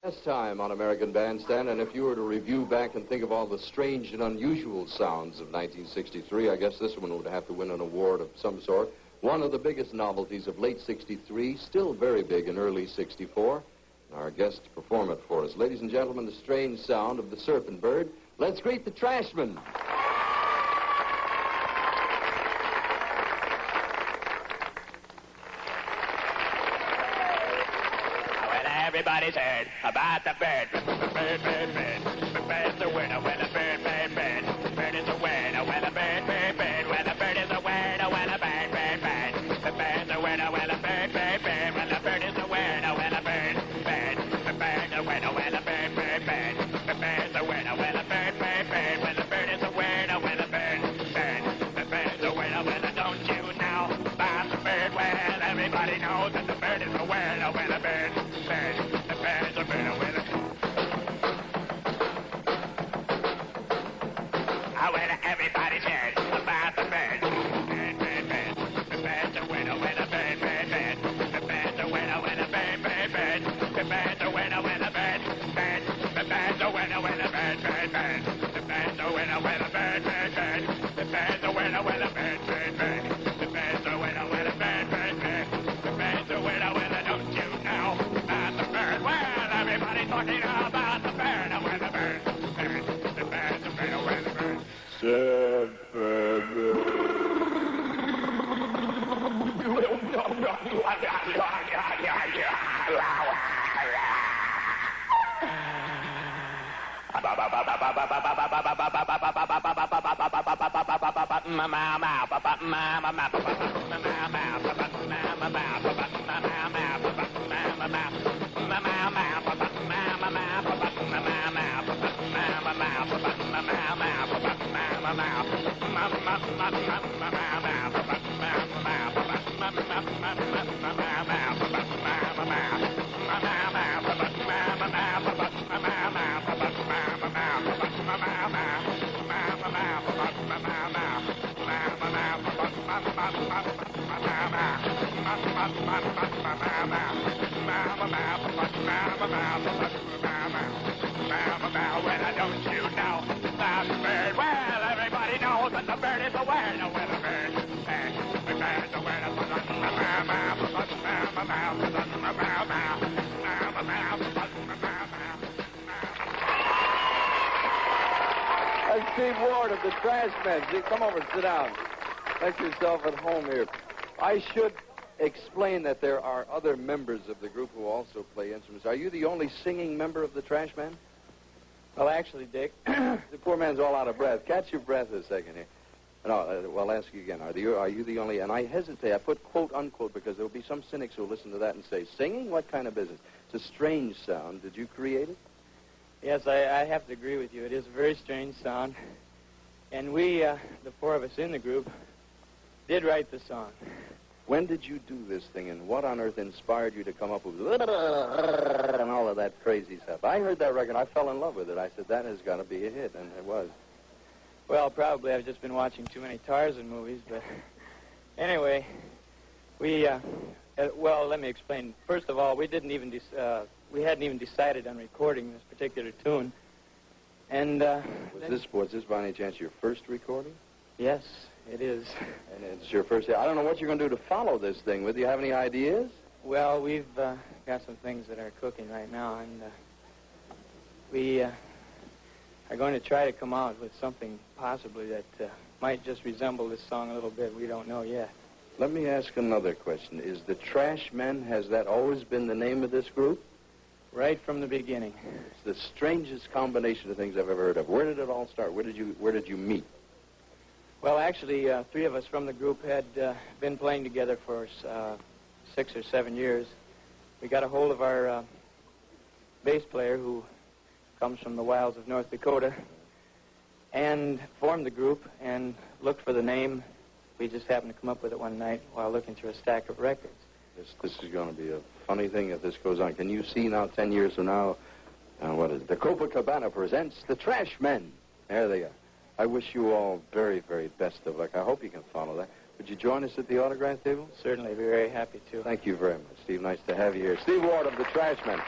Last time on American Bandstand, and if you were to review back and think of all the strange and unusual sounds of 1963, I guess this one would have to win an award of some sort. One of the biggest novelties of late 63, still very big in early 64. Our guest to perform it for us. Ladies and gentlemen, the strange sound of the surfing bird. Let's greet the Trashmen. Everybody's heard about the bird. Bird, bird, bird. The bird's a winner when a bird, bird, bird. The bird is a winner when a bird, bird, bird. When a bird is a winner when a bird, bird, bird. The bird's a winner when a bird, bird, bird. When a bird is a winner when a bird, bird. The bird's a winner when a bird, bird, bird. The bird's a winner when a bird, bird, bird. When the bird is a winner when a bird, bird. The bird's a winner when a don't you know about the bird? Well, everybody knows that the bird is a winner when a bird, bird. The bird's a winner when a everybody's heard about the bird. Bird, bird, bird. The bird's a winner when a bird, bird, bird. The bird's a winner when a bird, bird, bird. The bird's a winner when a bird, bird. The bird's a winner when a bird, bird, bird. The bird's a winner when a bird, bird, bird. The bird's a winner when a bird, bird, bird. The bird's a winner when a bird, bird, bird. The bird's a winner when a don't you know about the bird? Well, everybody's talking about the bird, when the bird, bird. The bird's a winner when the bird. Well, don't you know about the bird? Well, everybody knows that the bird is a winner when the bird, the bird's a winner. That's Steve Wahrer of the Trashmen. Come over and sit down. Make yourself at home here. I should explain that there are other members of the group who also play instruments. Are you the only singing member of the Trashmen? Well, actually, Dick, The poor man's all out of breath. Catch your breath a second here. No, well, I'll ask you again. Are you the only... And I hesitate. I put quote, unquote, because there will be some cynics who will listen to that and say, singing? What kind of business? It's a strange sound. Did you create it? yes, I have to agree with you. It is a very strange sound. And we, the four of us in the group, did write the song. When did you do this thing, and what on earth inspired you to come up with and all of that crazy stuff? I heard that record. I fell in love with it. I said, that has got to be a hit, and it was. Well, probably I've just been watching too many Tarzan movies, but anyway, we, well, let me explain. First of all, we hadn't even decided on recording this particular tune. And, Was this by any chance your first recording? Yes, it is. And it's your first... I don't know what you're going to do to follow this thing with. Do you have any ideas? Well, we've got some things that are cooking right now, and we are going to try to come out with something possibly that might just resemble this song a little bit. We don't know yet. Let me ask another question. Is the Trashmen, has that always been the name of this group? Right from the beginning. It's the strangest combination of things I've ever heard of. Where did it all start? Where did you meet? Well, actually, three of us from the group had been playing together for 6 or 7 years. We got a hold of our bass player, who comes from the wilds of North Dakota, and formed the group and looked for the name. We just happened to come up with it one night while looking through a stack of records. This is going to be a funny thing if this goes on. Can you see now, 10 years from now, what is it? The Copacabana presents the Trashmen. There they are. I wish you all very, very best of luck. I hope you can follow that. Would you join us at the autograph table? Certainly, be very happy to. Thank you very much, Steve. Nice to have you here. Steve Wahrer of the Trashmen.